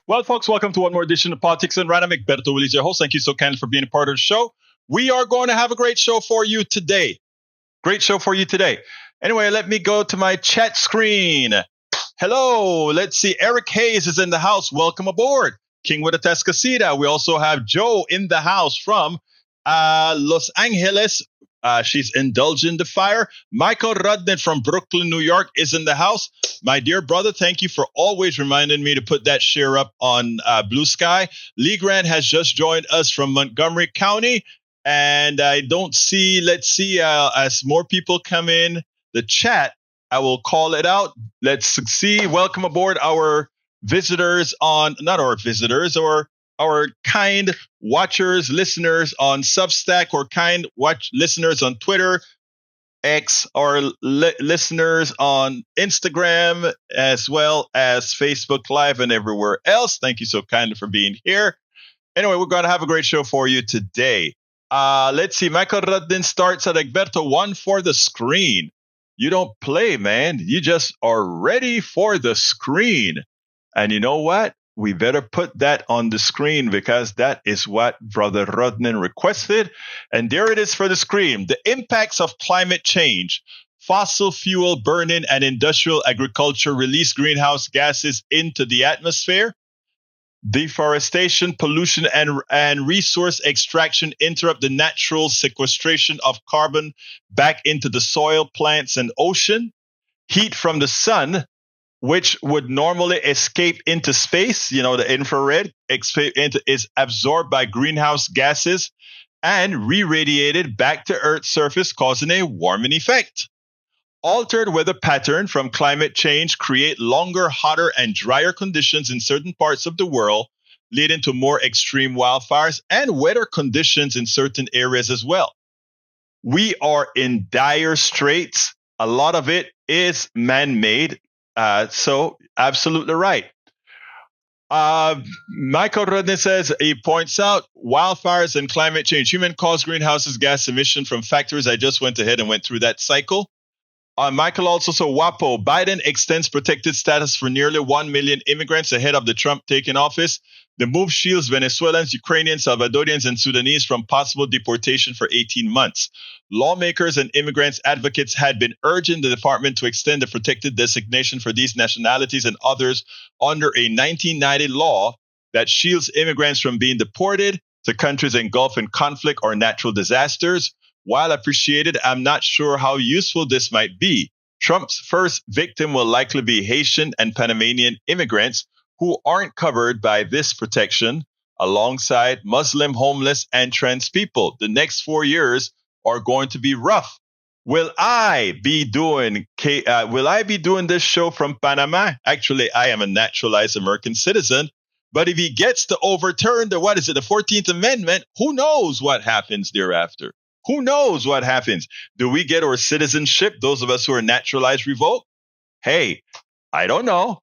Well, folks, welcome to one more edition of Politics and Random. Egberto, Willies, your host. Thank you so kindly for being a part of the show. We are going to have a great show for you today. Great show for you today. Anyway, let me go to my chat screen. Hello. Let's see. Eric Hayes is in the house. Welcome aboard. King with a Tascasita. We also have Joe in the house from Los Angeles. She's indulging the fire. Michael Rudnick from Brooklyn, New York is in the house. My dear brother, thank you for always reminding me to put that share up on Blue Sky. Lee Grant has just joined us from Montgomery County. And I don't see, let's see, as more people come in the chat, I will call it out. Let's see. Welcome aboard our visitors on, not our visitors, or our kind watchers, listeners on Substack, or kind listeners on Twitter, X, or listeners on Instagram, as well as Facebook Live and everywhere else. Thank you so kindly for being here. Anyway, we're going to have a great show for you today. Let's see. Michael Rudin starts at Egberto, one for the screen. You don't play, man. You just are ready for the screen. And you know what? We better put that on the screen because that is what Brother Rodnan requested. And there it is for the screen. The impacts of climate change. Fossil fuel burning and industrial agriculture release greenhouse gases into the atmosphere. Deforestation, pollution, and resource extraction interrupt the natural sequestration of carbon back into the soil, plants, and ocean. Heat from the sun, which would normally escape into space, the infrared, is absorbed by greenhouse gases and re-radiated back to Earth's surface, causing a warming effect. Altered weather pattern from climate change create longer, hotter, and drier conditions in certain parts of the world, leading to more extreme wildfires and weather conditions in certain areas as well. We are in dire straits. A lot of it is man-made. So absolutely right. Michael Rodney says, he points out wildfires and climate change, human-caused greenhouse gas emission from factories. I just went ahead and went through that cycle. Michael also said, WAPO, Biden extends protected status for nearly 1 million immigrants ahead of the Trump taking office. The move shields Venezuelans, Ukrainians, Salvadorians, and Sudanese from possible deportation for 18 months. Lawmakers and immigrants advocates had been urging the department to extend the protected designation for these nationalities and others under a 1990 law that shields immigrants from being deported to countries engulfed in conflict or natural disasters. While appreciated, I'm not sure how useful this might be. Trump's first victim will likely be Haitian and Panamanian immigrants who aren't covered by this protection, alongside Muslim, homeless, and trans people. The next 4 years are going to be rough. Will I be doing this show from Panama? Actually, I am a naturalized American citizen. But if he gets to overturn the 14th Amendment, who knows what happens thereafter? Who knows what happens? Do we get our citizenship, those of us who are naturalized, revoked? Hey, I don't know.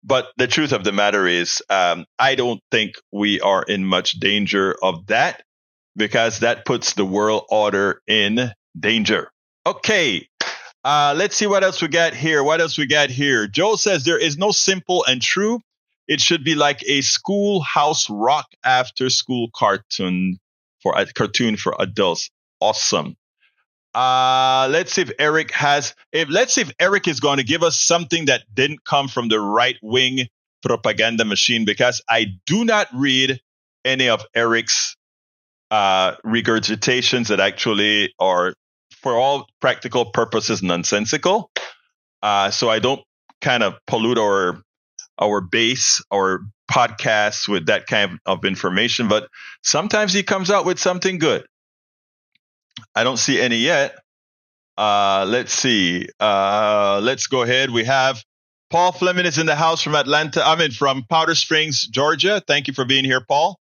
But the truth of the matter is, I don't think we are in much danger of that because that puts the world order in danger. Okay, let's see what else we got here. Joe says there is no simple and true. It should be like a schoolhouse rock after school cartoon for adults. Awesome. Let's see if Eric is going to give us something that didn't come from the right-wing propaganda machine, because I do not read any of Eric's regurgitations that actually are, for all practical purposes, nonsensical. So I don't kind of pollute our base or podcasts with that kind of information, but sometimes he comes out with something good. I don't see any yet. Let's see. Let's go ahead. We have Paul Fleming is in the house from from Powder Springs, Georgia. Thank you for being here, Paul.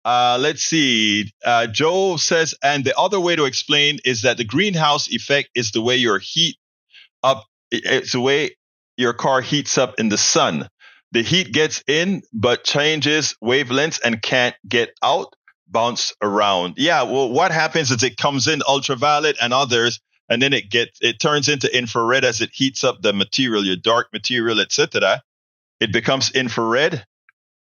Let's see. Joe says, and the other way to explain is that the greenhouse effect is the way your heat up. It's the way your car heats up in the sun. The heat gets in, but changes wavelengths and can't get out. Bounce around. Yeah, well, what happens is it comes in ultraviolet and others, and then it turns into infrared as it heats up the material, your dark material, etc. It becomes infrared,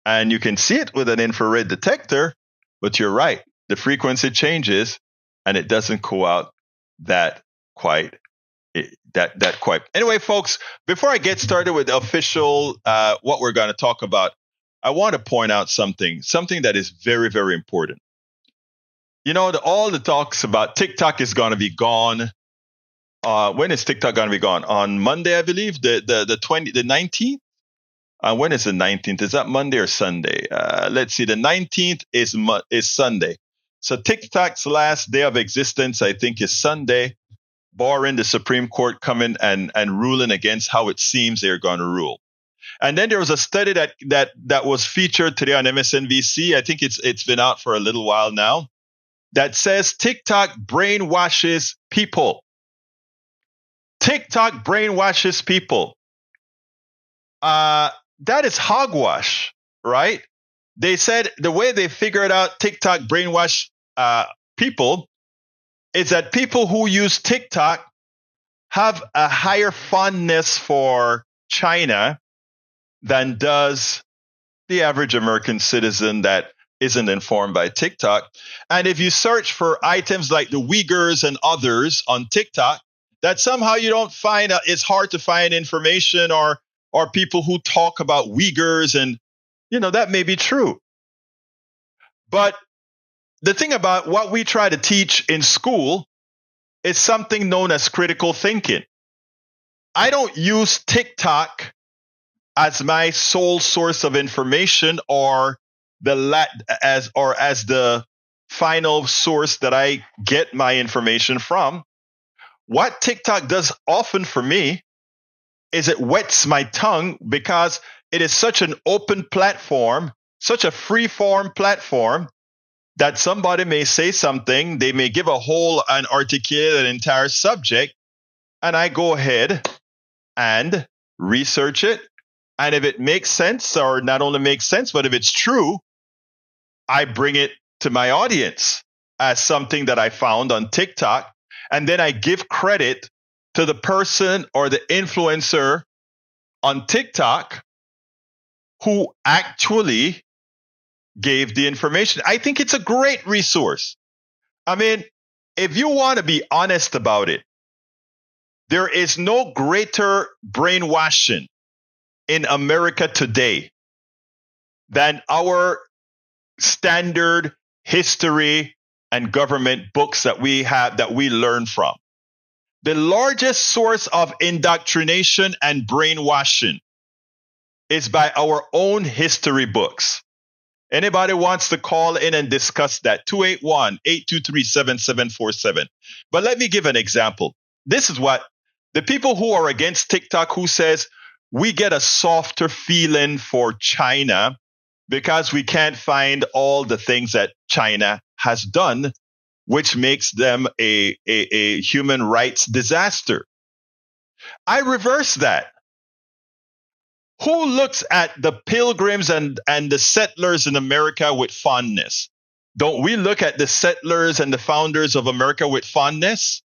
And you can see it with an infrared detector, but you're right. The frequency changes and it doesn't go out that quite. Anyway, folks, before I get started with the official, what we're going to talk about, I want to point out something that is very, very important. You know, all the talks about TikTok is going to be gone. When is TikTok going to be gone? On Monday, I believe, the 19th. When is the 19th? Is that Monday or Sunday? Let's see. The 19th is Sunday. So TikTok's last day of existence, I think, is Sunday, barring the Supreme Court coming and ruling against how it seems they're going to rule. And then there was a study that was featured today on MSNBC. I think it's been out for a little while now, that says TikTok brainwashes people. TikTok brainwashes people. That is hogwash, right? They said the way they figured out TikTok brainwash people is that people who use TikTok have a higher fondness for China than does the average American citizen that isn't informed by TikTok. And if you search for items like the Uyghurs and others on TikTok, that somehow you don't find, it's hard to find information or people who talk about Uyghurs, and, you know, that may be true. But the thing about what we try to teach in school is something known as critical thinking. I don't use TikTok as my sole source of information or as the final source that I get my information from. What TikTok does often for me is it wets my tongue because it is such an open platform, such a free-form platform, that somebody may say something, they may give and articulate an entire subject, and I go ahead and research it. And if it makes sense, or not only makes sense, but if it's true, I bring it to my audience as something that I found on TikTok. And then I give credit to the person or the influencer on TikTok who actually gave the information. I think it's a great resource. I mean, if you want to be honest about it, there is no greater brainwashing in America today than our standard history and government books that we have, that we learn from. The largest source of indoctrination and brainwashing is by our own history books. Anybody wants to call in and discuss that? 281-823-7747. But let me give an example. This is what the people who are against TikTok, who says we get a softer feeling for China because we can't find all the things that China has done, which makes them a human rights disaster. I reverse that. Who looks at the pilgrims and the settlers in America with fondness? Don't we look at the settlers and the founders of America with fondness?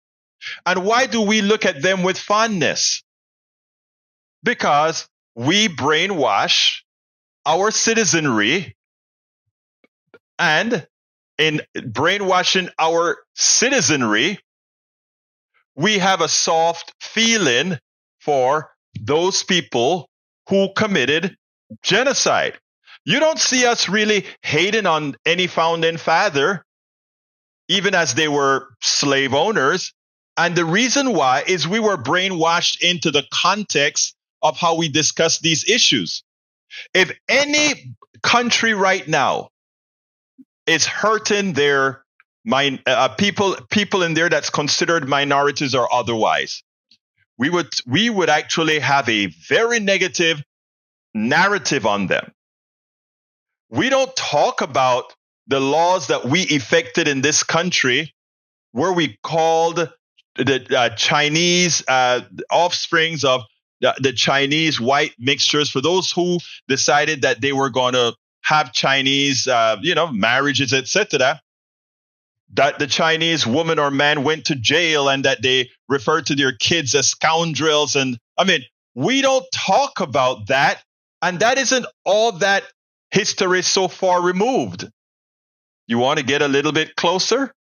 And why do we look at them with fondness? Because we brainwash our citizenry, and in brainwashing our citizenry, we have a soft feeling for those people who committed genocide. You don't see us really hating on any founding father, even as they were slave owners. And the reason why is we were brainwashed into the context of how we discuss these issues. If any country right now is hurting their people in there that's considered minorities or otherwise, we would actually have a very negative narrative on them. We don't talk about the laws that we effected in this country, where we called the Chinese offsprings of the Chinese white mixtures, for those who decided that they were going to have Chinese, marriages, etc., that the Chinese woman or man went to jail and that they referred to their kids as scoundrels. And I mean, we don't talk about that. And that isn't all that history so far removed. You want to get a little bit closer?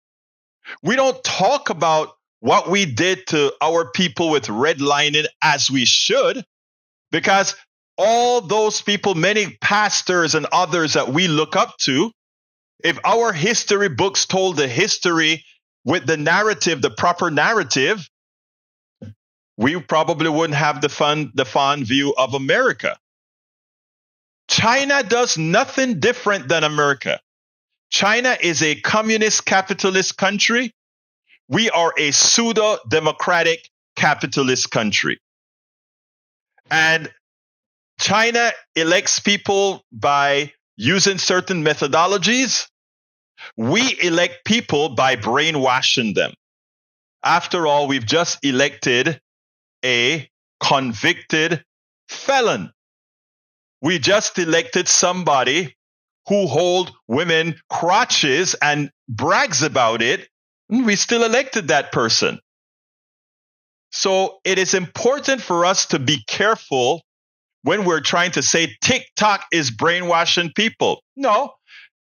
We don't talk about what we did to our people with redlining as we should, because all those people, many pastors and others that we look up to, if our history books told the history with the narrative, the proper narrative, we probably wouldn't have the fond view of America. China does nothing different than America. China is a communist capitalist country. We are a pseudo-democratic capitalist country. And China elects people by using certain methodologies. We elect people by brainwashing them. After all, we've just elected a convicted felon. We just elected somebody who hold women crotches and brags about it. We still elected that person. So it is important for us to be careful when we're trying to say TikTok is brainwashing people. No,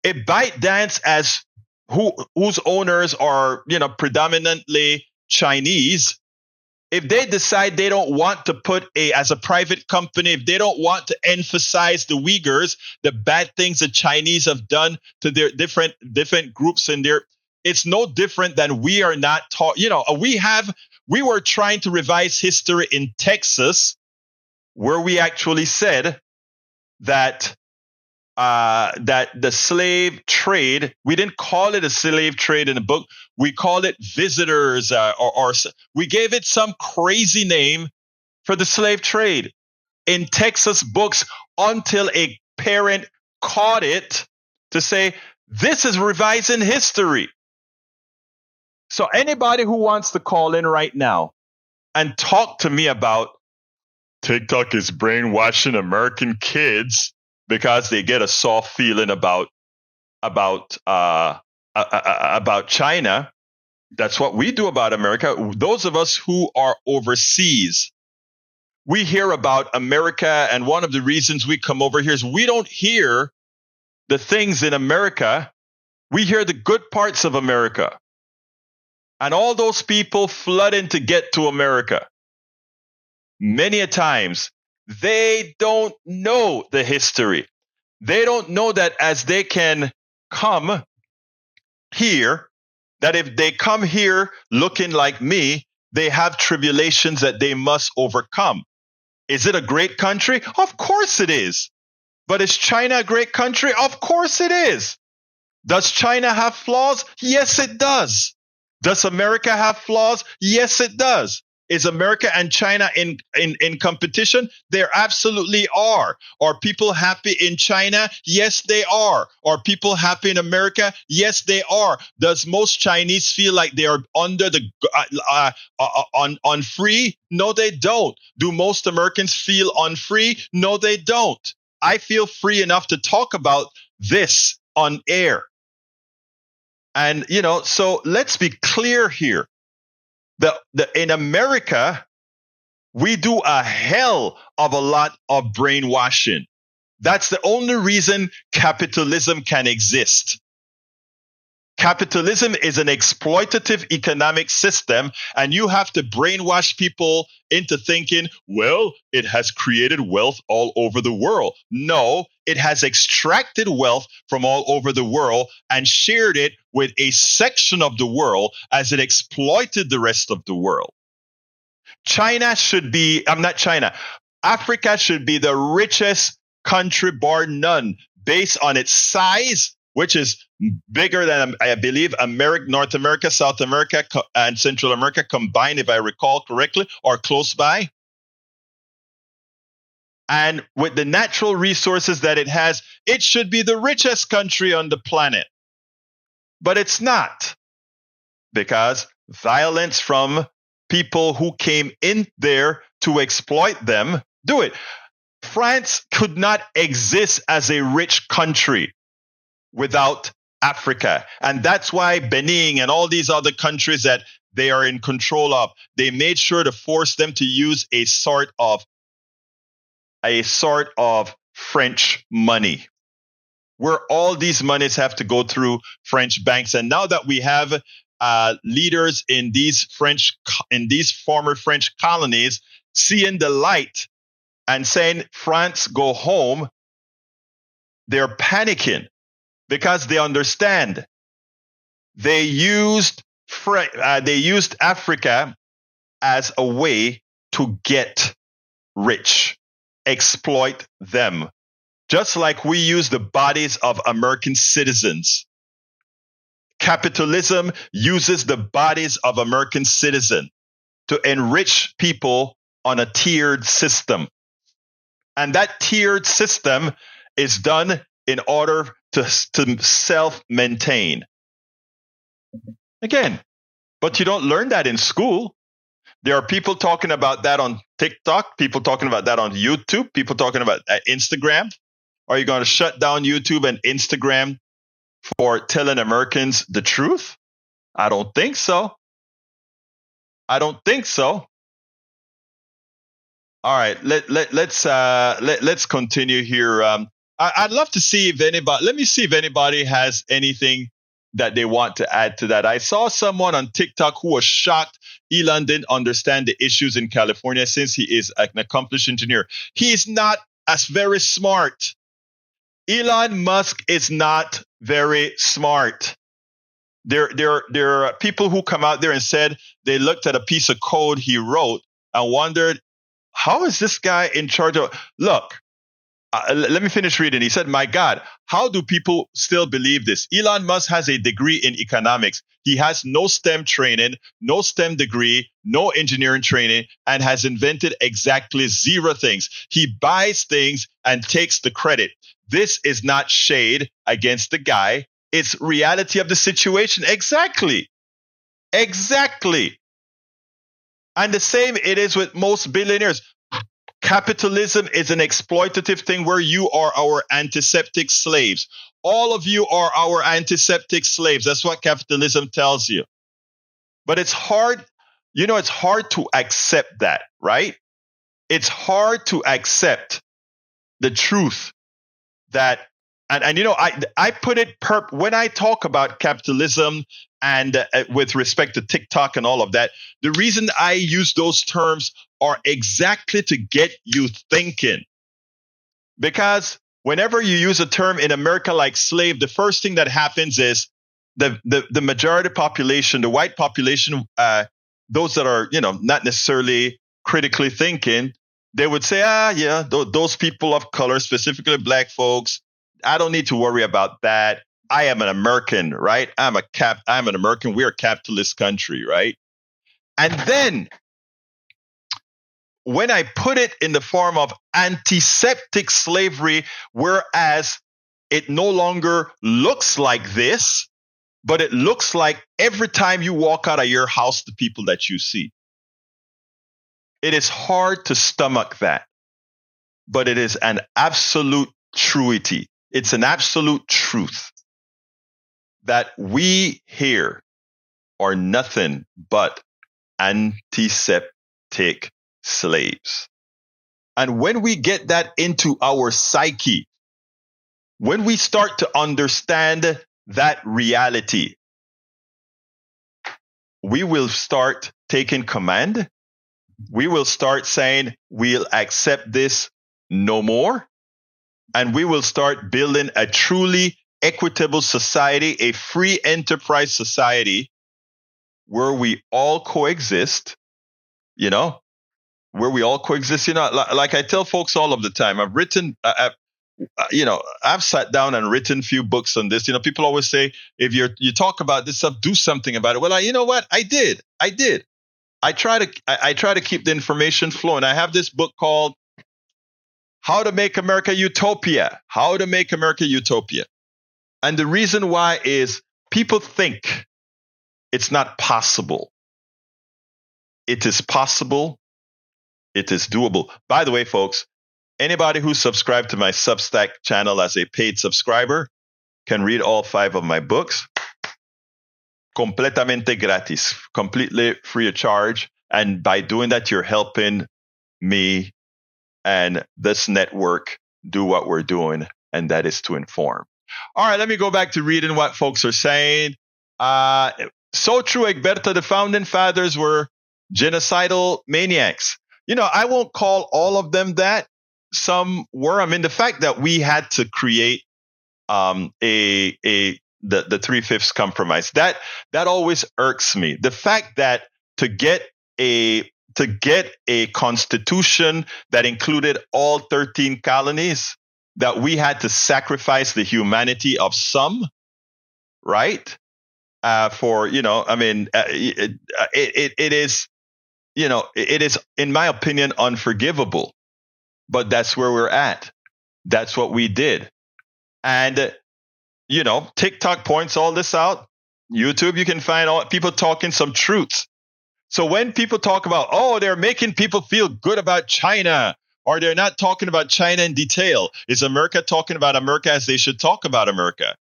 a ByteDance as whose owners are, predominantly Chinese. If they decide they don't want to put as a private company, if they don't want to emphasize the Uyghurs, the bad things the Chinese have done to their different groups in there, it's no different than we are not taught. We were trying to revise history in Texas, where we actually said that the slave trade, we didn't call it a slave trade in the book. We called it visitors, or we gave it some crazy name for the slave trade in Texas books until a parent caught it to say, this is revising history. So anybody who wants to call in right now and talk to me about TikTok is brainwashing American kids because they get a soft feeling about China. That's what we do about America. Those of us who are overseas, we hear about America, and one of the reasons we come over here is we don't hear the things in America. We hear the good parts of America. And all those people flooding to get to America, many a times, they don't know the history. They don't know that as they can come here, that if they come here looking like me, they have tribulations that they must overcome. Is it a great country? Of course it is. But is China a great country? Of course it is. Does China have flaws? Yes, it does. Does America have flaws? Yes, it does. Is America and China in competition? There absolutely are. Are people happy in China? Yes, they are. Are people happy in America? Yes, they are. Does most Chinese feel like they are under the unfree? No, they don't. Do most Americans feel unfree? No, they don't. I feel free enough to talk about this on air. And, so let's be clear here. In America, we do a hell of a lot of brainwashing. That's the only reason capitalism can exist. Capitalism is an exploitative economic system, and you have to brainwash people into thinking, well, it has created wealth all over the world. No, it has extracted wealth from all over the world and shared it with a section of the world as it exploited the rest of the world. Africa should be the richest country bar none, based on its size, which is bigger than, I believe, North America, South America, and Central America combined, if I recall correctly, or close by. And with the natural resources that it has, it should be the richest country on the planet. But it's not, because violence from people who came in there to exploit them do it. France could not exist as a rich country without Africa. And that's why Benin and all these other countries that they are in control of, they made sure to force them to use a sort of French money. where all these monies have to go through French banks. And now that we have leaders in these former French colonies seeing the light and saying, France, go home, they're panicking because they understand they used Africa as a way to get rich, exploit them, just like we use the bodies of American citizens. Capitalism uses the bodies of American citizens to enrich people on a tiered system. And that tiered system is done in order to self-maintain. Again, but you don't learn that in school. There are people talking about that on TikTok, people talking about that on YouTube, people talking about Instagram. Are you going to shut down YouTube and Instagram for telling Americans the truth? I don't think so. I don't think so. All right, let's continue here. I'd love to see if anybody. Let me see if anybody has anything that they want to add to that. I saw someone on TikTok who was shocked Elon didn't understand the issues in California since he is an accomplished engineer. He is not as very smart. Elon Musk is not very smart. There are people who come out there and said they looked at a piece of code he wrote and wondered, how is this guy in charge of? Look, let me finish reading. He said, my God, how do people still believe this? Elon Musk has a degree in economics. He has no STEM training, no STEM degree, no engineering training, and has invented exactly 0 things. He buys things and takes the credit. This is not shade against the guy. It's reality of the situation. Exactly. Exactly. And the same it is with most billionaires. Capitalism is an exploitative thing where you are our antiseptic slaves. All of you are our antiseptic slaves. That's what capitalism tells you. But it's hard, it's hard to accept that, right? It's hard to accept the truth that, I put it when I talk about capitalism and with respect to TikTok and all of that, the reason I use those terms are exactly to get you thinking. Because whenever you use a term in America like slave, the first thing that happens is the majority population, the white population, those that are, not necessarily critically thinking, they would say, those people of color, specifically black folks, I don't need to worry about that. I am an American, right? I'm an American. We're a capitalist country, right? And then when I put it in the form of antiseptic slavery, whereas it no longer looks like this, but it looks like every time you walk out of your house, the people that you see. It is hard to stomach that, but it is an absolute truity. It's an absolute truth that we here are nothing but antiseptic slaves. And when we get that into our psyche, when we start to understand that reality, we will start taking command. We will start saying, we'll accept this no more. And we will start building a truly equitable society, a free enterprise society where we all coexist, where we all coexist. Like I tell folks all of the time, I've written, I've sat down and written a few books on this. People always say, if you talk about this stuff, do something about it. Well, you know what? I did. I try to keep the information flowing. I have this book called How to Make America Utopia. How to Make America Utopia. And the reason why is people think it's not possible. It is possible. It is doable. By the way, folks, anybody who subscribed to my Substack channel as a paid subscriber can read all 5 of my books completamente gratis, completely free of charge. And by doing that, you're helping me and this network do what we're doing, and that is to inform. All right, let me go back to reading what folks are saying. So true, Egberto, the founding fathers were genocidal maniacs. I won't call all of them that. Some were. I mean, the fact that we had to create the 3/5 compromise, that always irks me. The fact that to get a constitution that included all 13 colonies, that we had to sacrifice the humanity of some, right? For it is, it is, in my opinion, unforgivable. But that's where we're at. That's what we did. And TikTok points all this out. YouTube, you can find all people talking some truths. So when people talk about, oh, they're making people feel good about China, or they're not talking about China in detail, is America talking about America as they should talk about America?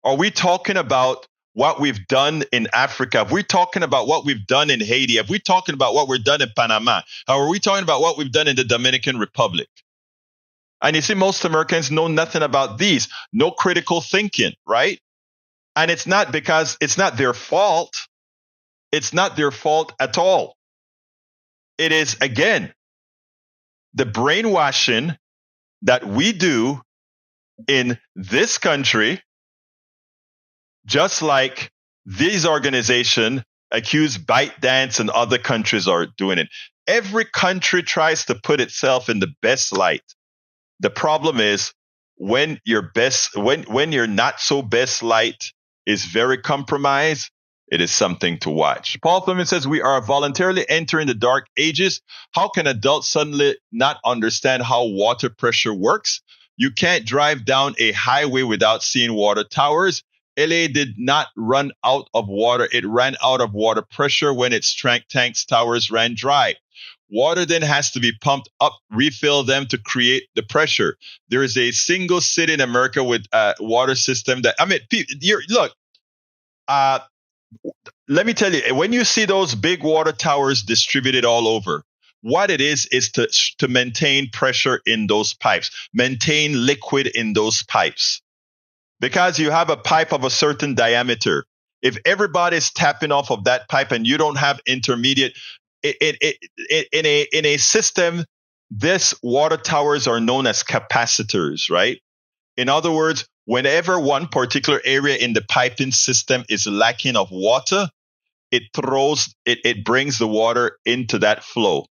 Are we talking about what we've done in Africa? Are we talking about what we've done in Haiti? Are we talking about what we've done in Panama? Or are we talking about what we've done in the Dominican Republic? And you see, most Americans know nothing about these. No critical thinking, right? And it's not because it's not their fault. It's not their fault at all. It is, again, the brainwashing that we do in this country, just like these organizations accuse ByteDance and other countries are doing it. Every country tries to put itself in the best light. The problem is when your not so best light is very compromised, it is something to watch. Paul Fleming says, we are voluntarily entering the dark ages. How can adults suddenly not understand how water pressure works? You can't drive down a highway without seeing water towers. LA did not run out of water. It ran out of water pressure when its tanks towers ran dry. Water then has to be pumped up, refill them to create the pressure. There is a single city in America with a water system that, let me tell you, when you see those big water towers distributed all over, what it is to maintain pressure in those pipes, maintain liquid in those pipes. Because you have a pipe of a certain diameter. If everybody's tapping off of that pipe and you don't have intermediate, in a system, this water towers are known as capacitors, right? In other words, whenever one particular area in the piping system is lacking of water, it brings the water into that flow.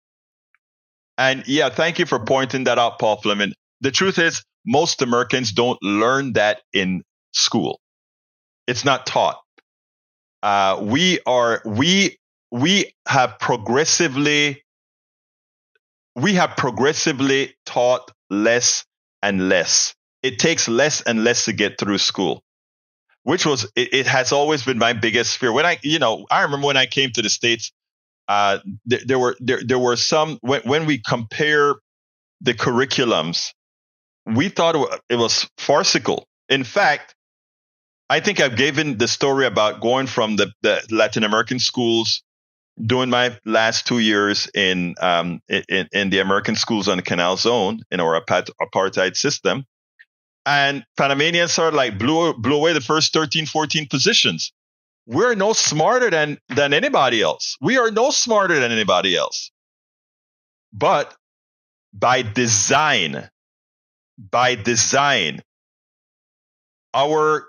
And yeah, thank you for pointing that out, Paul Fleming. The truth is, most Americans don't learn that in school. It's not taught. We have progressively taught less and less. It takes less and less to get through school, which it has always been my biggest fear. When I remember when I came to the States, there were some, when we compare the curriculums, we thought it was farcical. In fact, I think I've given the story about going from the Latin American schools, doing my last 2 years in the American schools on the Canal Zone in our apartheid system. And Panamanians are blew away the first 13, 14 positions. We're no smarter than anybody else. We are no smarter than anybody else. But by design, our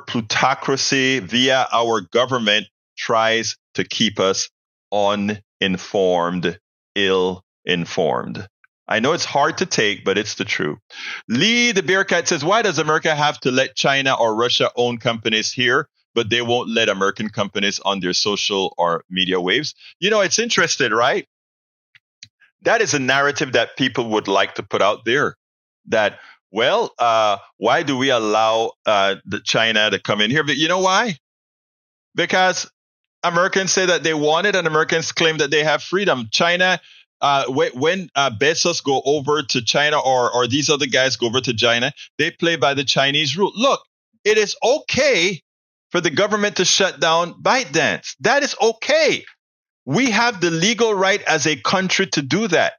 plutocracy via our government tries to keep us uninformed, ill-informed. I know it's hard to take, but it's the truth. Lee the Bearcat says, why does America have to let China or Russia own companies here, but they won't let American companies on their social or media waves? It's interesting, right? That is a narrative that people would like to put out there. That, why do we allow the China to come in here? But you know why? Because Americans say that they want it, and Americans claim that they have freedom. China, when Bezos go over to China or these other guys go over to China, they play by the Chinese rule. Look, it is okay for the government to shut down ByteDance. That is okay. We have the legal right as a country to do that.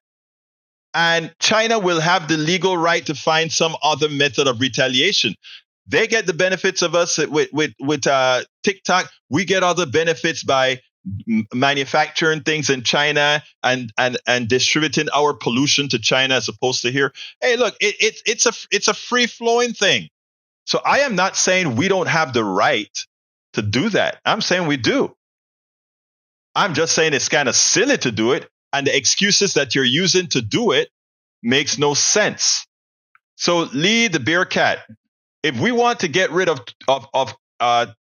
And China will have the legal right to find some other method of retaliation. They get the benefits of us with TikTok. We get other benefits by manufacturing things in China and distributing our pollution to China as opposed to here. Hey, look, it's a free flowing thing. So I am not saying we don't have the right to do that. I'm saying we do. I'm just saying it's kind of silly to do it, and the excuses that you're using to do it makes no sense. So Lee the bear cat, if we want to get rid of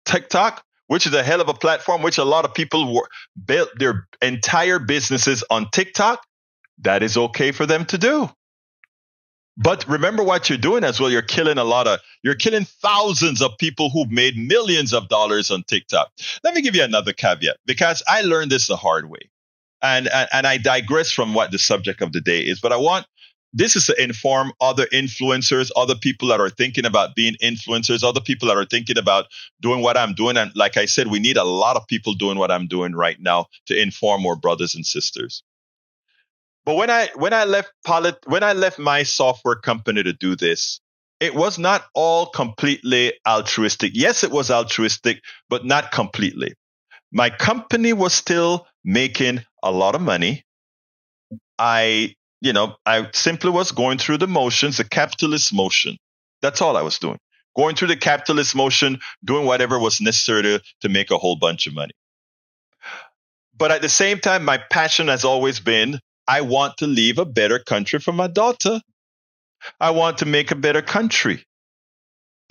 TikTok, which is a hell of a platform, which a lot of people built their entire businesses on TikTok, that is okay for them to do. But remember what you're doing as well. You're killing thousands of people who've made millions of dollars on TikTok. Let me give you another caveat, because I learned this the hard way. And I digress from what the subject of the day is, but this is to inform other influencers, other people that are thinking about being influencers, other people that are thinking about doing what I'm doing. And like I said, we need a lot of people doing what I'm doing right now to inform more brothers and sisters. But when I left my software company to do this, it was not all completely altruistic. Yes, it was altruistic, but not completely. My company was still making a lot of money. I simply was going through the motions, the capitalist motion. That's all I was doing. Going through the capitalist motion, doing whatever was necessary to make a whole bunch of money. But at the same time, my passion has always been, I want to leave a better country for my daughter. I want to make a better country.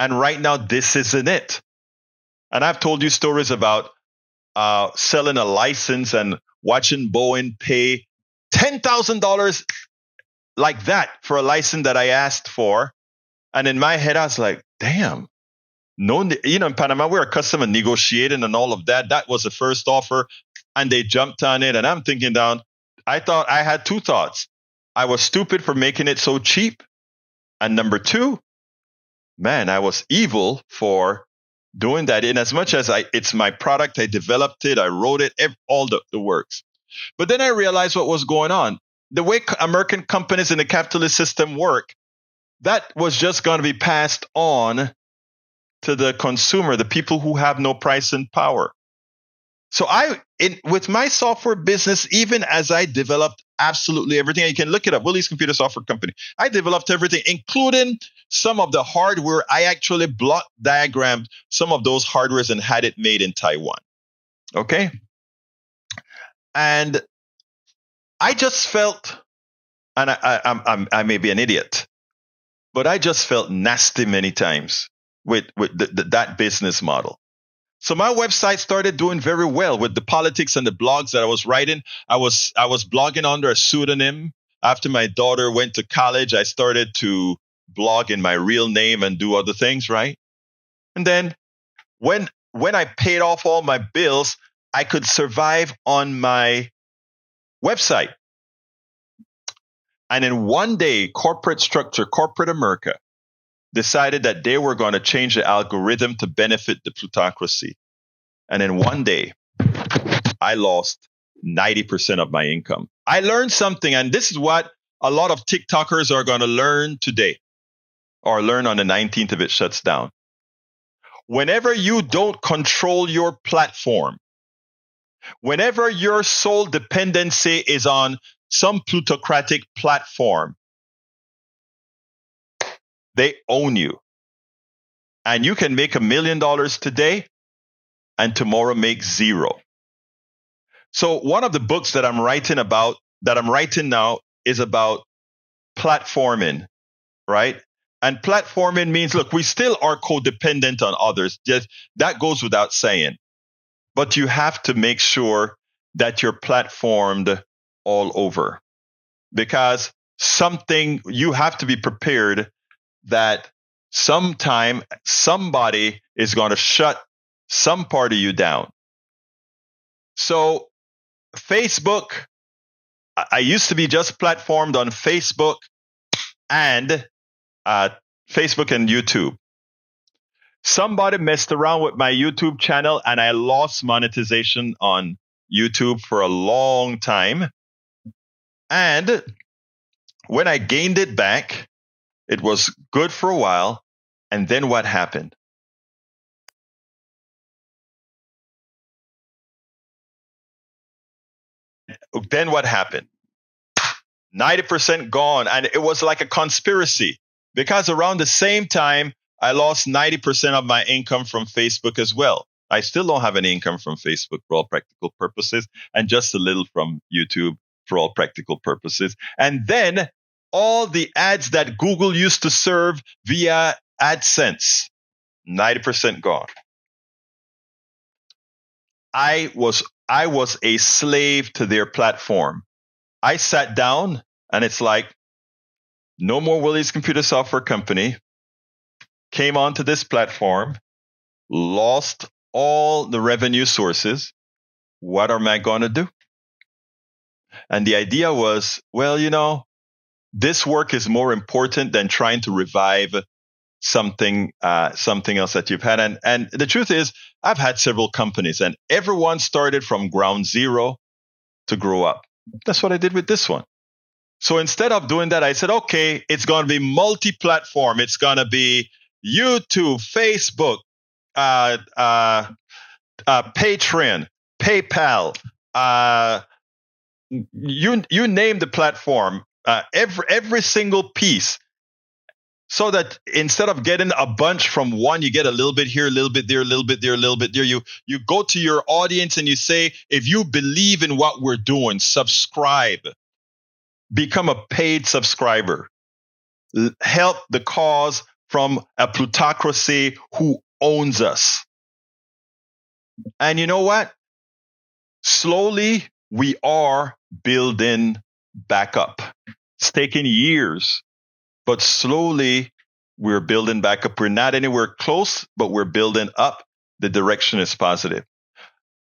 And right now, this isn't it. And I've told you stories about selling a license and watching Boeing pay $10,000 like that for a license that I asked for. And in my head, I was like, damn. No, in Panama, we're accustomed to negotiating and all of that. That was the first offer, and they jumped on it. And I'm thinking I thought I had two thoughts. I was stupid for making it so cheap. And number two, man, I was evil for doing that. In as much as it's my product, I developed it, I wrote it, all the works. But then I realized what was going on. The way American companies in the capitalist system work, that was just going to be passed on to the consumer, the people who have no pricing power. So with my software business, even as I developed absolutely everything, you can look it up, Willies Computer Software Company. I developed everything, including some of the hardware. I actually block diagrammed some of those hardwares and had it made in Taiwan. Okay? And I just felt, and I may be an idiot, but I just felt nasty many times with that business model. So my website started doing very well with the politics and the blogs that I was writing. I was blogging under a pseudonym. After my daughter went to college, I started to blog in my real name and do other things, right? And then when I paid off all my bills, I could survive on my website. And in one day, corporate America, decided that they were going to change the algorithm to benefit the plutocracy. And in one day, I lost 90% of my income. I learned something, and this is what a lot of TikTokers are going to learn today, or learn on the 19th if it shuts down. Whenever you don't control your platform, whenever your sole dependency is on some plutocratic platform, they own you. And you can make $1 million today and tomorrow make zero. So one of the books that I'm writing now is about platforming, right? And platforming means, look, we still are codependent on others. That goes without saying. But you have to make sure that you're platformed all over. Because you have to be prepared that sometime somebody is going to shut some part of you down. So Facebook, I used to be just platformed on Facebook and YouTube. Somebody messed around with my YouTube channel and I lost monetization on YouTube for a long time. And when I gained it back, it was good for a while. And then what happened? Then what happened? 90% gone. And it was like a conspiracy because around the same time, I lost 90% of my income from Facebook as well. I still don't have any income from Facebook for all practical purposes, and just a little from YouTube for all practical purposes. And then all the ads that Google used to serve via AdSense, 90% gone. I was a slave to their platform. I sat down and it's like, no more Willies Computer Software Company. Came onto this platform, lost all the revenue sources. What am I going to do? And the idea was, well, this work is more important than trying to revive something else that you've had. And the truth is, I've had several companies and everyone started from ground zero to grow up. That's what I did with this one. So instead of doing that, I said, okay, it's going to be multi-platform. It's going to be YouTube, Facebook, Patreon, PayPal, you name the platform, every single piece. So that instead of getting a bunch from one, you get a little bit here, a little bit there, a little bit there, a little bit there. You go to your audience and you say, if you believe in what we're doing, subscribe. Become a paid subscriber. Help the cause from a plutocracy who owns us. And you know what? Slowly, we are building back up. It's taken years, but slowly we're building back up. We're not anywhere close, but we're building up. The direction is positive.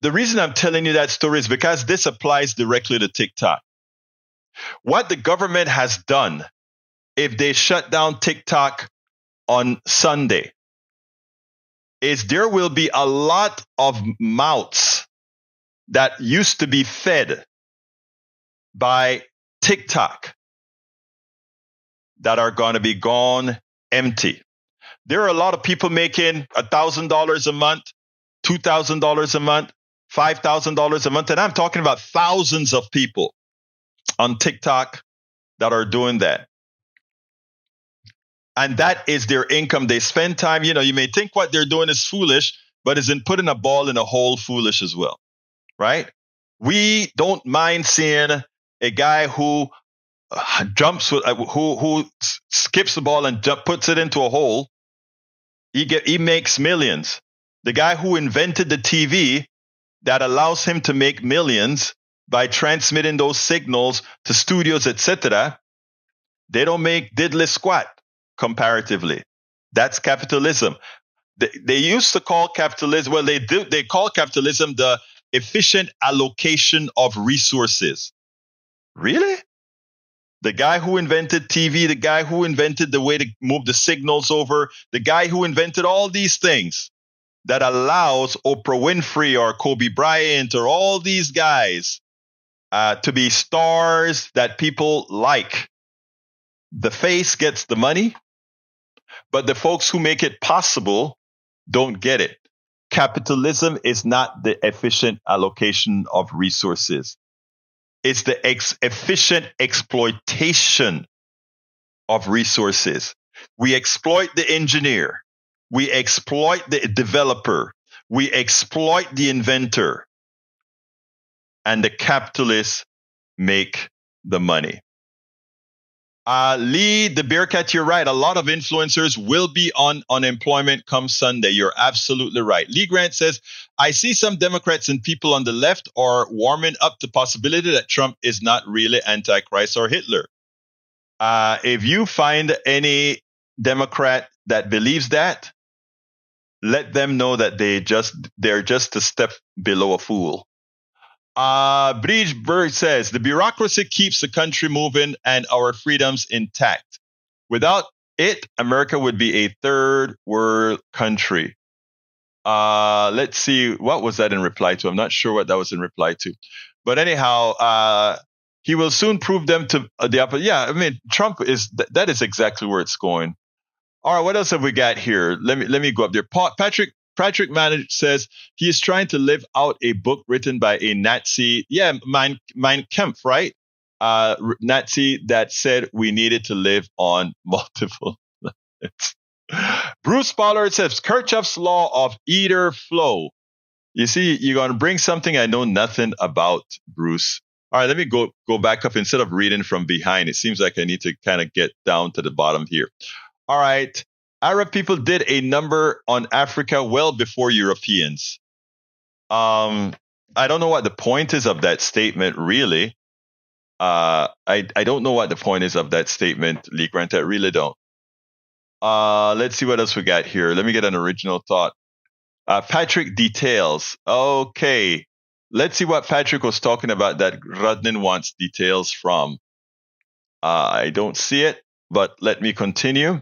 The reason I'm telling you that story is because this applies directly to TikTok. What the government has done, if they shut down TikTok on Sunday, is there will be a lot of mouths that used to be fed by TikTok that are going to be gone empty. There are a lot of people making $1,000 a month, $2,000 a month, $5,000 a month. And I'm talking about thousands of people on TikTok that are doing that. And that is their income. They spend time, you may think what they're doing is foolish, but isn't putting a ball in a hole foolish as well, right? We don't mind seeing a guy who jumps, who skips the ball and puts it into a hole. He makes millions. The guy who invented the TV that allows him to make millions by transmitting those signals to studios, etc., they don't make diddly squat comparatively. That's capitalism. They used to call capitalism, they call capitalism the efficient allocation of resources. Really? The guy who invented TV, the guy who invented the way to move the signals over, the guy who invented all these things that allows Oprah Winfrey or Kobe Bryant or all these guys to be stars that people like. The face gets the money, but the folks who make it possible don't get it. Capitalism is not the efficient allocation of resources. It's the efficient exploitation of resources. We exploit the engineer. We exploit the developer. We exploit the inventor. And the capitalists make the money. Lee, the Bearcat, you're right. A lot of influencers will be on unemployment come Sunday. You're absolutely right. Lee Grant says, I see some Democrats and people on the left are warming up the possibility that Trump is not really Antichrist or Hitler. If you find any Democrat that believes that, let them know that they're just a step below a fool. Bridgeberg says, the bureaucracy keeps the country moving and our freedoms intact. Without it, America would be a third world country. Let's see. What was that in reply to? I'm not sure what that was in reply to. But anyhow, He will soon prove them to the opposite. Yeah, I mean, Trump is that is exactly where it's going. All right, what else have we got here? Let me go up there. Patrick Manage says he is trying to live out a book written by a Nazi. Yeah, Mein Kampf, right? Nazi that said we needed to live on multiple planets. Bruce Pollard says Kirchhoff's law of ether flow. You see, you're going to bring something I know nothing about, Bruce. All right, let me go back up instead of reading from behind. It seems like I need to kind of get down to the bottom here. All right. Arab people did a number on Africa well before Europeans. I don't know what the point is of that statement, really. I don't know what the point is of that statement, Lee Grant. I really don't. Let's see what else we got here. Let me get an original thought. Patrick details. Okay. Let's see what Patrick was talking about that Rudnin wants details from. I don't see it, but let me continue.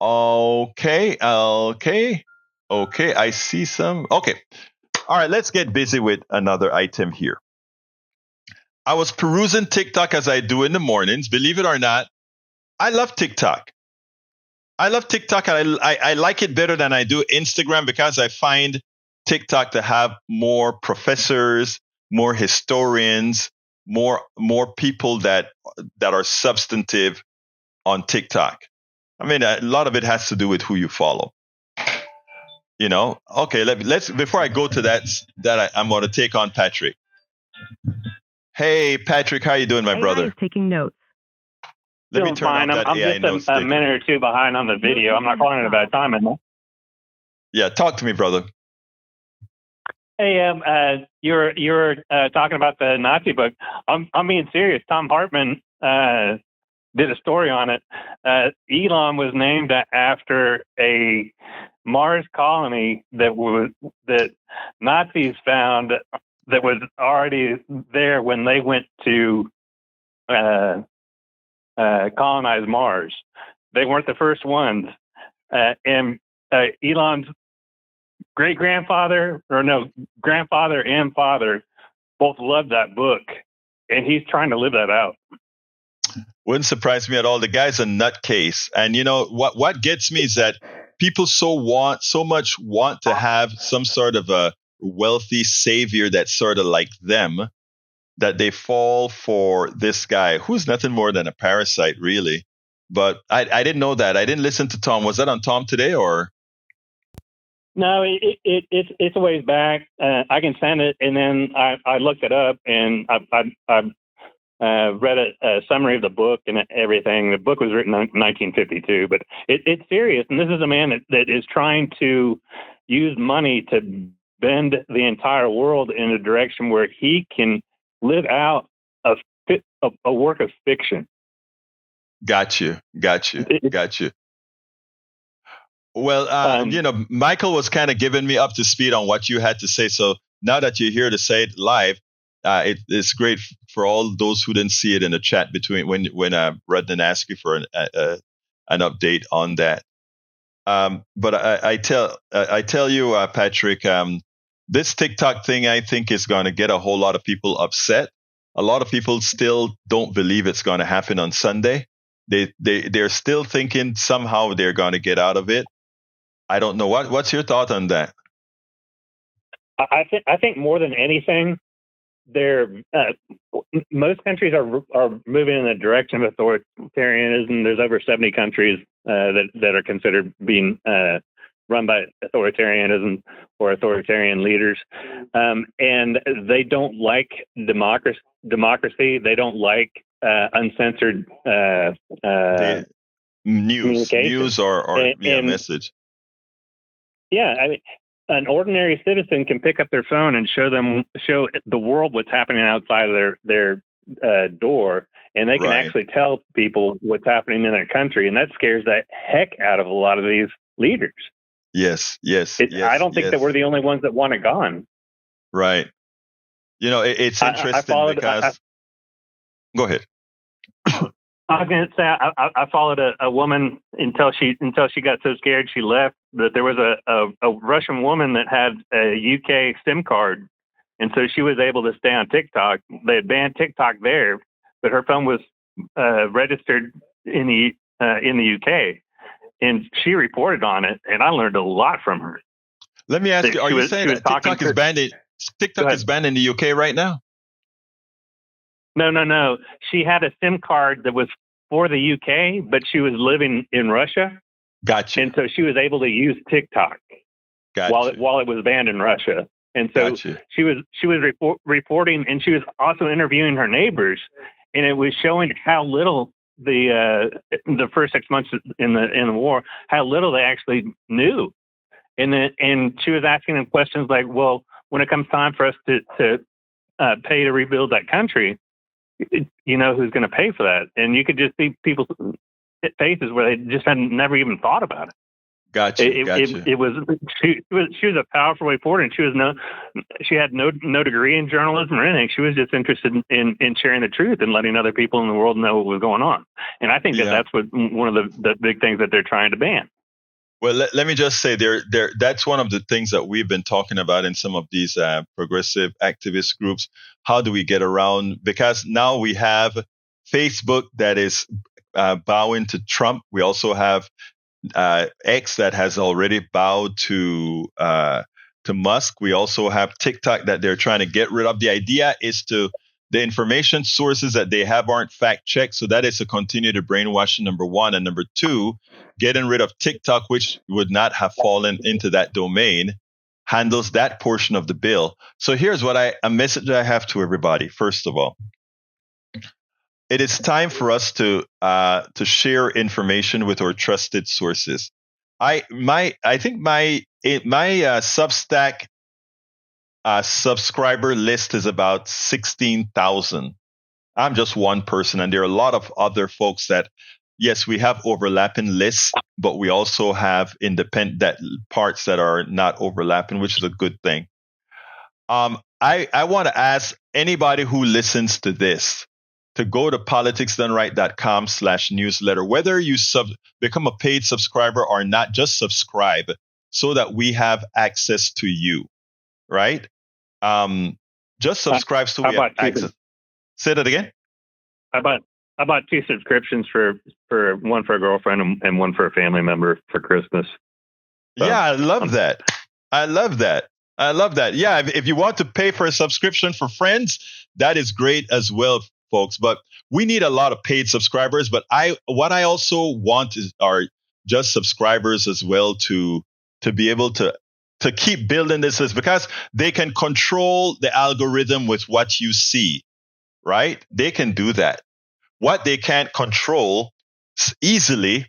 Okay. I see some. Okay. All right. Let's get busy with another item here. I was perusing TikTok as I do in the mornings. Believe it or not, I love TikTok. And I like it better than I do Instagram because I find TikTok to have more professors, more historians, more people that are substantive on TikTok. I mean, a lot of it has to do with who you follow. Okay, let's before I go to that I'm going to take on Patrick. Hey, Patrick, how you doing, my brother? Is taking notes. Let me turn fine. off that I'm AI just a minute or two behind on the video. I'm not calling it a bad time, am I? Yeah, talk to me, brother. Hey, you were talking about the Nazi book. I'm being serious. Tom Hartman did a story on it. Elon was named after a Mars colony that Nazis found that was already there when they went to colonize Mars. They weren't the first ones. And Elon's grandfather and father both loved that book, and he's trying to live that out. Wouldn't surprise me at all. The guy's a nutcase. And what gets me is that people so much want to have some sort of a wealthy savior that's sort of like them, that they fall for this guy who's nothing more than a parasite, really. But I didn't know that. I didn't listen to Tom. Was that on Tom today or? No, it's a ways back. I can send it, and then I looked it up, and I read a summary of the book and everything. The book was written in 1952, but it's serious. And this is a man that is trying to use money to bend the entire world in a direction where he can live out a work of fiction. Got you. Well, Michael was kind of giving me up to speed on what you had to say. So now that you're here to say it live, it's great for all those who didn't see it in the chat between when Rudnin asked you for an update on that. But I tell you, Patrick, this TikTok thing, I think, is going to get a whole lot of people upset. A lot of people still don't believe it's going to happen on Sunday. They're still thinking somehow they're going to get out of it. I don't know. What's your thought on that? I think more than anything, most countries are moving in the direction of authoritarianism. There's over 70 countries that are considered being run by authoritarianism or authoritarian leaders, and they don't like democracy. They don't like uncensored news or message. Yeah, I mean, an ordinary citizen can pick up their phone and show the world what's happening outside of their door, and they can actually tell people what's happening in their country, and that scares the heck out of a lot of these leaders. Yes. I don't think that we're the only ones that want it gone. Right. It's interesting because. Go ahead. I was going to say I followed a woman until she got so scared she left. That there was a Russian woman that had a UK SIM card, and so she was able to stay on TikTok. They had banned TikTok there, but her phone was registered in the UK, and she reported on it, and I learned a lot from her. Let me ask you: are you saying that TikTok is banned? TikTok is banned in the UK right now? No. She had a SIM card that was for the UK, but she was living in Russia. Gotcha. And so she was able to use TikTok while it was banned in Russia. And so she was reporting, and she was also interviewing her neighbors, and it was showing how little the first 6 months in the war, how little they actually knew. And she was asking them questions like, well, when it comes time for us to pay to rebuild that country, you know who's going to pay for that? And you could just see people's faces where they just had never even thought about it. Gotcha. It was she was a powerful reporter, and she had no degree in journalism or anything. She was just interested in sharing the truth and letting other people in the world know what was going on. And I think that's what one of the big things that they're trying to ban. Well, let me just say that's one of the things that we've been talking about in some of these progressive activist groups. How do we get around? Because now we have Facebook that is bowing to Trump. We also have X that has already bowed to Musk. We also have TikTok that they're trying to get rid of. The idea is the information sources that they have aren't fact checked. So that is to continue to brainwash, number one. And number two, getting rid of TikTok, which would not have fallen into that domain, handles that portion of the bill. So here's a message I have to everybody. First of all, it is time for us to share information with our trusted sources. I think my Substack subscriber list is about 16,000. I'm just one person, and there are a lot of other folks that, yes, we have overlapping lists, but we also have independent parts that are not overlapping, which is a good thing. I want to ask anybody who listens to this to go to politicsdoneright.com/newsletter, whether you become a paid subscriber or not, just subscribe so that we have access to you, right? Just subscribe so we have access. Say that again. I bought 2 subscriptions for one for a girlfriend and one for a family member for Christmas. So, yeah, I love that. Yeah, if you want to pay for a subscription for friends, that is great as well, folks. But we need a lot of paid subscribers. But what I also want are just subscribers as well to be able to keep building this list, because they can control the algorithm with what you see, right? They can do that. What they can't control easily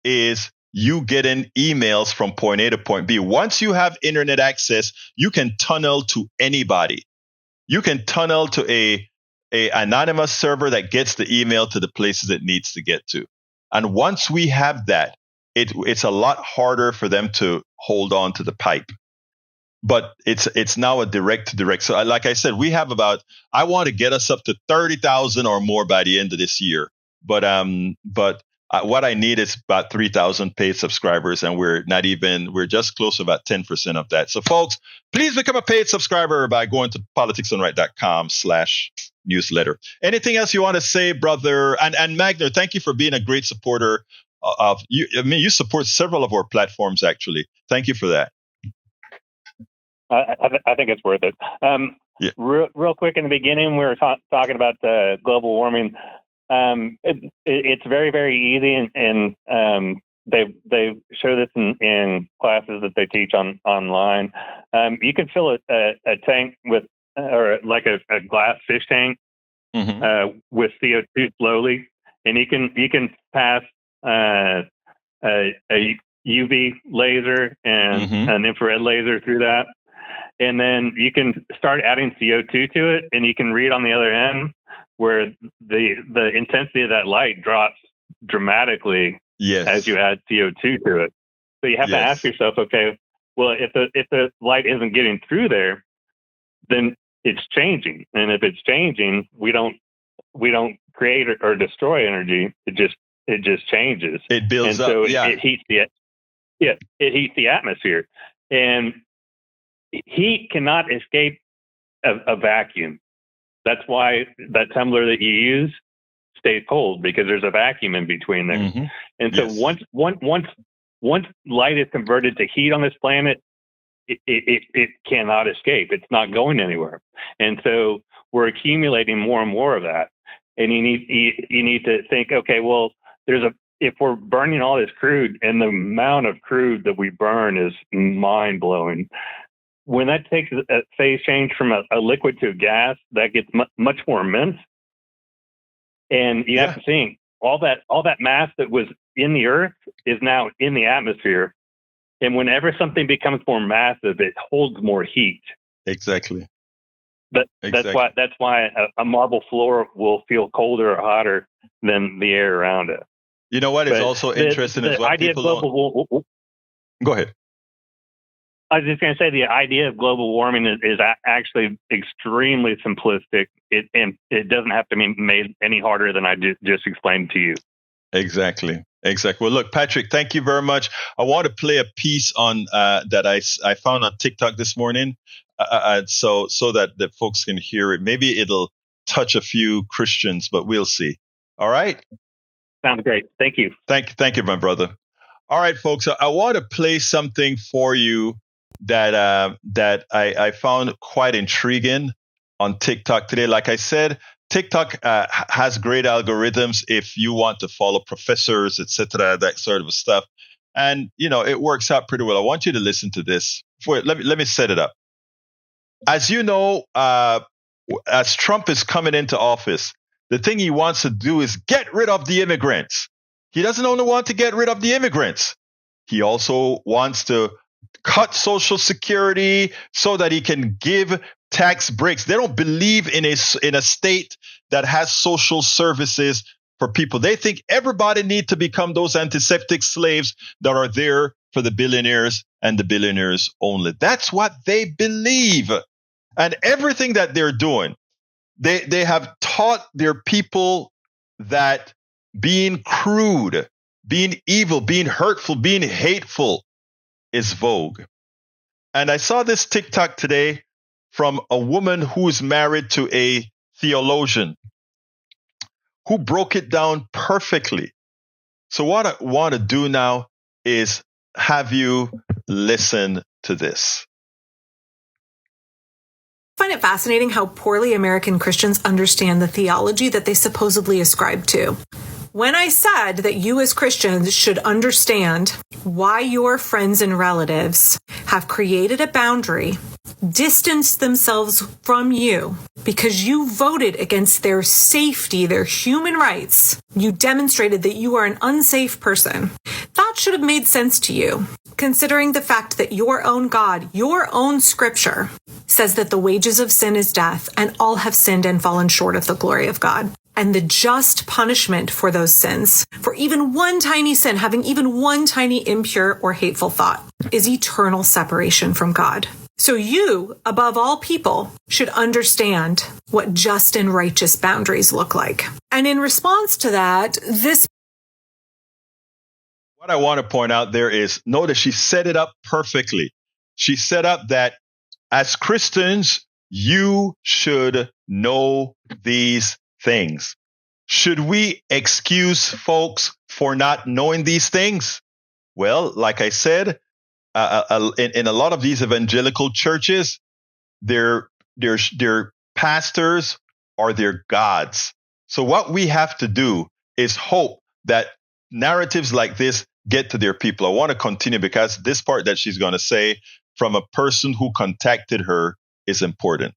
is you getting emails from point A to point B. Once you have internet access, you can tunnel to anybody. You can tunnel to a anonymous server that gets the email to the places it needs to get to. And once we have that, it's a lot harder for them to hold on to the pipe. But it's now a direct to direct. So like I said, we have I want to get us up to 30,000 or more by the end of this year. But what I need is about 3,000 paid subscribers, and we're just close to about 10% of that. So folks, please become a paid subscriber by going to politicsdoneright.com/newsletter. Anything else you want to say, brother? And Magner, thank you for being a great supporter of you. I mean, you support several of our platforms, actually. Thank you for that. I think it's worth it. Real quick in the beginning, we were talking about global warming. It's very, very easy, and they show this in classes that they teach online. You can fill a tank with, or like a glass fish tank, with CO2 slowly, and you can pass a UV laser and an infrared laser through that. And then you can start adding CO2 to it, and you can read on the other end where the intensity of that light drops dramatically as you add CO2 to it. So you have to ask yourself, okay, well, if the light isn't getting through there, then it's changing. And if it's changing, we don't create or destroy energy. It just changes. It builds up. So it heats the atmosphere, and heat cannot escape a vacuum. That's why that tumbler that you use stays cold because there's a vacuum in between them. Mm-hmm. And so once light is converted to heat on this planet, it cannot escape. It's not going anywhere. And so we're accumulating more and more of that. And you need to think, okay, well, if we're burning all this crude, and the amount of crude that we burn is mind blowing. When that takes a phase change from a liquid to a gas, that gets much more immense. And you have to think all that mass that was in the earth is now in the atmosphere. And whenever something becomes more massive, it holds more heat. Exactly. That's why a marble floor will feel colder or hotter than the air around it. You know what is also interesting is what people don't. Go ahead. I was just going to say the idea of global warming is actually extremely simplistic. And it doesn't have to be made any harder than I just explained to you. Exactly. Well, look, Patrick, thank you very much. I want to play a piece on that I found on TikTok this morning, so that the folks can hear it. Maybe it'll touch a few Christians, but we'll see. All right. Sounds great. Thank you. Thank you, my brother. All right, folks. I want to play something for you that I found quite intriguing on TikTok today. Like I said, TikTok has great algorithms if you want to follow professors, etc., that sort of stuff. And, it works out pretty well. I want you to listen to this. Let me set it up. As you know, as Trump is coming into office, the thing he wants to do is get rid of the immigrants. He doesn't only want to get rid of the immigrants. He also wants to cut Social Security so that he can give tax breaks. They don't believe in a state that has social services for people. They think everybody needs to become those antiseptic slaves that are there for the billionaires and the billionaires only. That's what they believe. And everything that they're doing, they have taught their people that being crude, being evil, being hurtful, being hateful is vogue. And I saw this TikTok today from a woman who is married to a theologian who broke it down perfectly. So what I want to do now is have you listen to this. I find it fascinating how poorly American Christians understand the theology that they supposedly ascribe to. When I said that you as Christians should understand why your friends and relatives have created a boundary, distanced themselves from you because you voted against their safety, their human rights, you demonstrated that you are an unsafe person, that should have made sense to you, considering the fact that your own God, your own scripture, says that the wages of sin is death, and all have sinned and fallen short of the glory of God. And the just punishment for those sins, for even one tiny sin, having even one tiny impure or hateful thought, is eternal separation from God. So you, above all people, should understand what just and righteous boundaries look like. And in response to that, What I want to point out there is, notice she set it up perfectly. She set up that as Christians, you should know these things. Should we excuse folks for not knowing these things? Well, like I said, in a lot of these evangelical churches, their pastors are their gods. So what we have to do is hope that narratives like this get to their people. I want to continue because this part that she's going to say from a person who contacted her is important.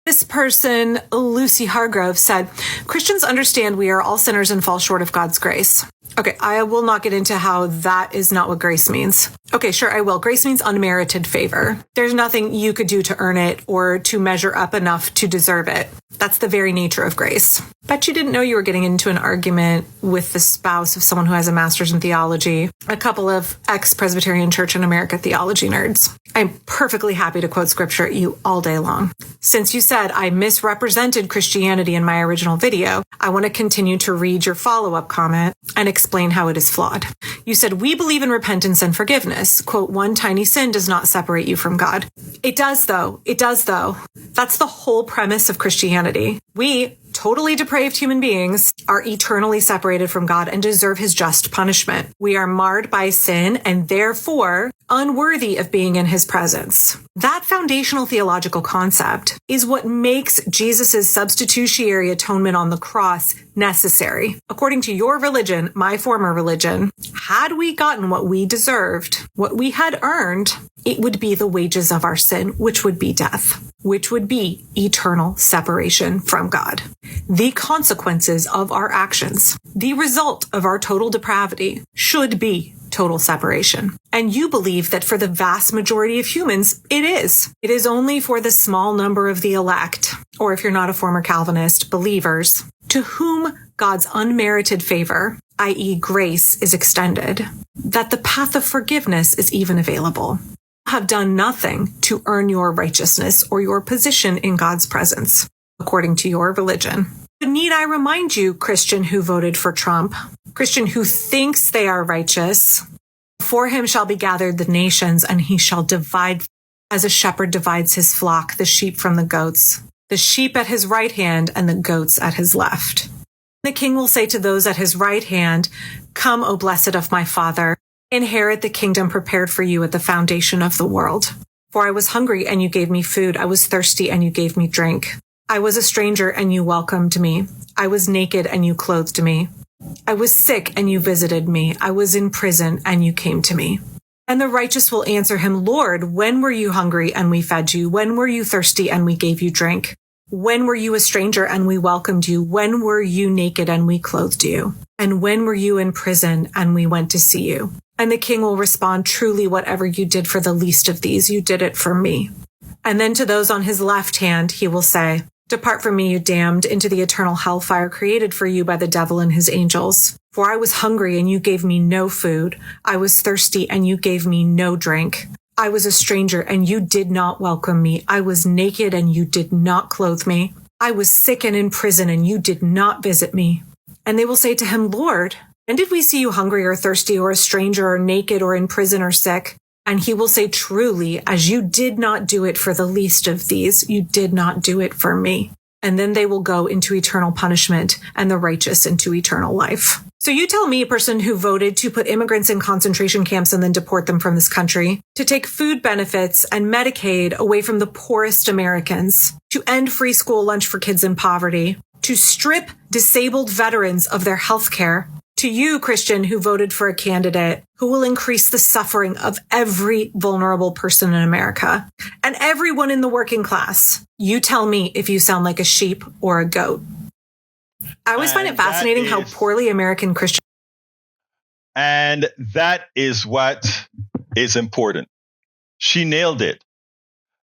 This person, Lucy Hargrove, said, Christians understand we are all sinners and fall short of God's grace. Okay, I will not get into how that is not what grace means. Okay, sure, I will. Grace means unmerited favor. There's nothing you could do to earn it or to measure up enough to deserve it. That's the very nature of grace. Bet you didn't know you were getting into an argument with the spouse of someone who has a master's in theology, a couple of ex-Presbyterian Church in America theology nerds. I'm perfectly happy to quote scripture at you all day long. Since you said I misrepresented Christianity in my original video, I want to continue to read your follow-up comment and explain how it is flawed. You said, we believe in repentance and forgiveness. Quote, one tiny sin does not separate you from God. It does, though. It does, though. That's the whole premise of Christianity. We totally depraved human beings, are eternally separated from God and deserve his just punishment. We are marred by sin and therefore unworthy of being in his presence. That foundational theological concept is what makes Jesus' substitutionary atonement on the cross necessary. According to your religion, my former religion, had we gotten what we deserved, what we had earned, it would be the wages of our sin, which would be death, which would be eternal separation from God. The consequences of our actions, the result of our total depravity, should be total separation. And you believe that for the vast majority of humans, it is. It is only for the small number of the elect, or if you're not a former Calvinist, believers, to whom God's unmerited favor, i.e. grace, is extended, that the path of forgiveness is even available. You have done nothing to earn your righteousness or your position in God's presence, according to your religion. But need I remind you, Christian who voted for Trump, Christian who thinks they are righteous, for him shall be gathered the nations, and he shall divide as a shepherd divides his flock, the sheep from the goats, the sheep at his right hand and the goats at his left. The king will say to those at his right hand, "Come, O blessed of my Father, inherit the kingdom prepared for you at the foundation of the world. For I was hungry and you gave me food. I was thirsty and you gave me drink. I was a stranger and you welcomed me. I was naked and you clothed me. I was sick and you visited me. I was in prison and you came to me." And the righteous will answer him, "Lord, when were you hungry and we fed you? When were you thirsty and we gave you drink? When were you a stranger and we welcomed you? When were you naked and we clothed you? And when were you in prison and we went to see you?" And the king will respond, "Truly, whatever you did for the least of these, you did it for me." And then to those on his left hand, he will say, "Depart from me, you damned, into the eternal hellfire created for you by the devil and his angels. For I was hungry and you gave me no food. I was thirsty and you gave me no drink. I was a stranger and you did not welcome me. I was naked and you did not clothe me. I was sick and in prison and you did not visit me." And they will say to him, "Lord, when did we see you hungry or thirsty or a stranger or naked or in prison or sick?" And he will say, "Truly, as you did not do it for the least of these, you did not do it for me." And then they will go into eternal punishment and the righteous into eternal life. So you tell me, a person who voted to put immigrants in concentration camps and then deport them from this country, to take food benefits and Medicaid away from the poorest Americans, to end free school lunch for kids in poverty, to strip disabled veterans of their health care, to you, Christian, who voted for a candidate who will increase the suffering of every vulnerable person in America and everyone in the working class, you tell me if you sound like a sheep or a goat. I always find it fascinating how poorly American Christians. And that is what is important. She nailed it.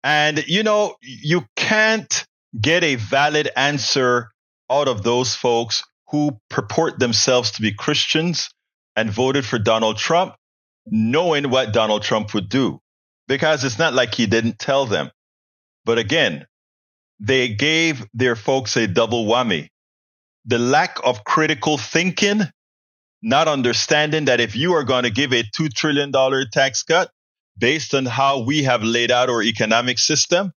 And, you can't get a valid answer out of those folks who purport themselves to be Christians and voted for Donald Trump, knowing what Donald Trump would do. Because it's not like he didn't tell them. But again, they gave their folks a double whammy. The lack of critical thinking, not understanding that if you are going to give a $2 trillion tax cut based on how we have laid out our economic system,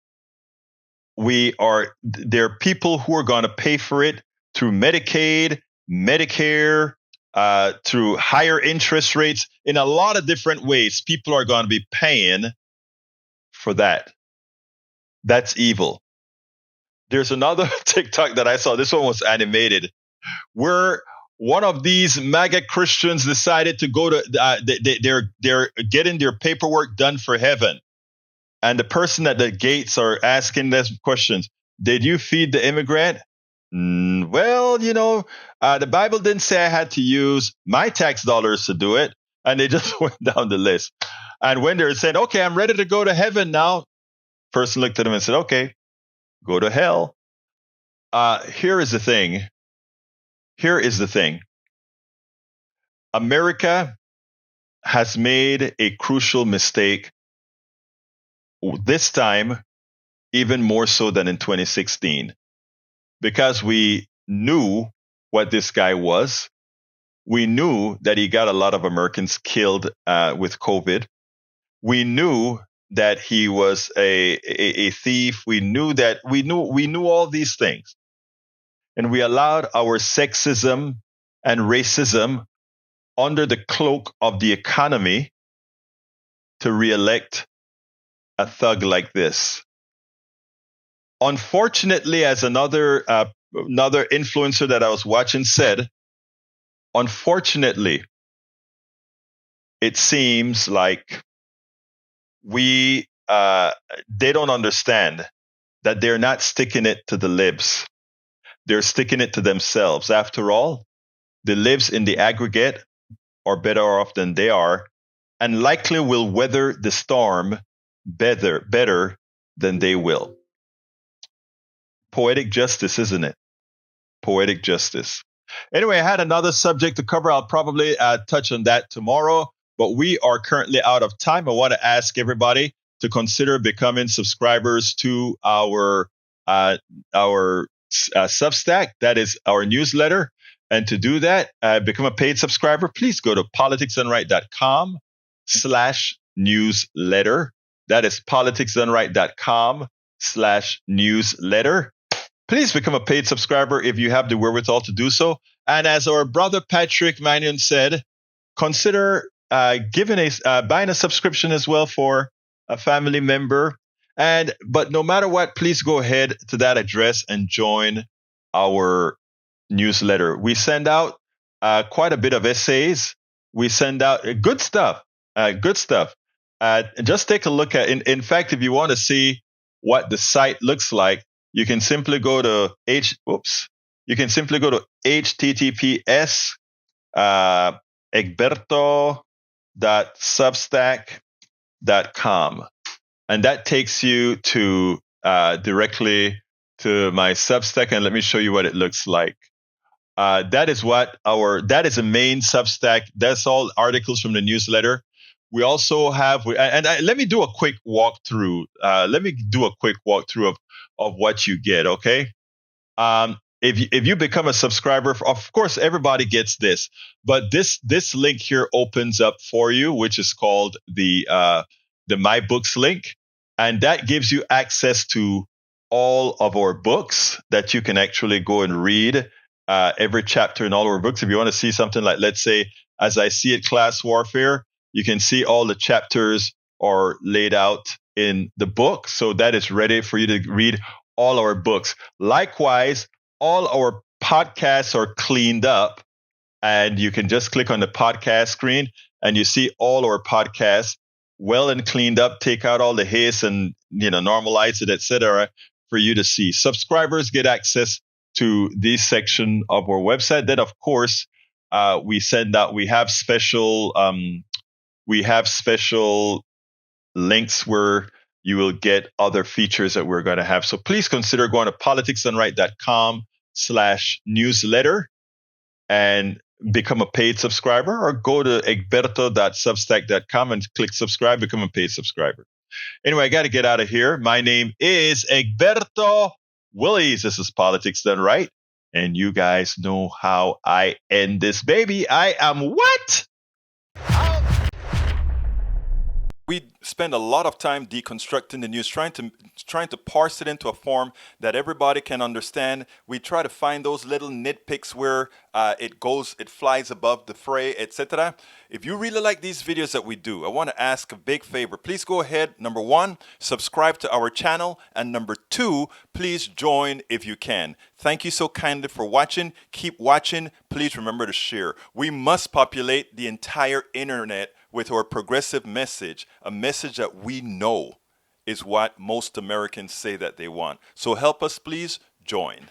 there are people who are going to pay for it through Medicaid, Medicare, through higher interest rates. In a lot of different ways, people are going to be paying for that. That's evil. There's another TikTok that I saw. This one was animated, where one of these MAGA Christians decided to go to, they're getting their paperwork done for heaven. And the person at the gates are asking them questions. Did you feed the immigrant? Well, the Bible didn't say I had to use my tax dollars to do it. And they just went down the list. And when they're saying, "Okay, I'm ready to go to heaven now," person looked at him and said, "Okay, go to hell." Here is the thing. America has made a crucial mistake this time, even more so than in 2016, because we knew what this guy was. We knew that he got a lot of Americans killed with COVID. We knew that he was a thief. We knew all these things. and we allowed our sexism and racism under the cloak of the economy to reelect a thug like this. Unfortunately, as another influencer that I was watching said, unfortunately, it seems like they don't understand that they're not sticking it to the libs. They're sticking it to themselves. After all, the libs in the aggregate are better off than they are, and likely will weather the storm better than they will. Poetic justice, isn't it? Poetic justice. Anyway, I had another subject to cover. I'll probably touch on that tomorrow, but we are currently out of time. I want to ask everybody to consider becoming subscribers to our Substack. That is our newsletter. And to do that, become a paid subscriber. Please go to politicsdoneright.com/newsletter. That is politicsdoneright.com/newsletter. Please become a paid subscriber if you have the wherewithal to do so. And as our brother Patrick Mannion said, consider buying a subscription as well for a family member. But no matter what, please go ahead to that address and join our newsletter. We send out quite a bit of essays. We send out good stuff. Just take a look at. In fact, if you want to see what the site looks like, you can simply go to https egberto.substack.com, and that takes you to directly to my Substack. And let me show you what it looks like. That is a main Substack. That's all articles from the newsletter. We also have, let me do a quick walkthrough. Of what you get. Okay. If you become a subscriber, of course, everybody gets this, but this link here opens up for you, which is called the My Books link. And that gives you access to all of our books that you can actually go and read, every chapter in all our books. If you want to see something like, let's say, As I See It, Class Warfare, you can see all the chapters are laid out in the book. So that is ready for you to read all our books. Likewise, all our podcasts are cleaned up, and you can just click on the podcast screen and you see all our podcasts well and cleaned up, take out all the haze and, normalize it, etc., for you to see. Subscribers get access to this section of our website. Then, of course, we have special links where you will get other features that we're going to have. So please consider going to politicsdoneright.com/newsletter and become a paid subscriber, or go to egberto.substack.com and click subscribe, become a paid subscriber. Anyway, I got to get out of here. My name is Egberto Willies. This is Politics Done Right. And you guys know how I end this baby. I am what? We spend a lot of time deconstructing the news, trying to parse it into a form that everybody can understand. We try to find those little nitpicks where it flies above the fray, etc. If you really like these videos that we do, I want to ask a big favor. Please go ahead. Number 1, subscribe to our channel. And number 2, please join if you can. Thank you so kindly for watching. Keep watching. Please remember to share. We must populate the entire internet with our progressive message, a message that we know is what most Americans say that they want. So help us, please join.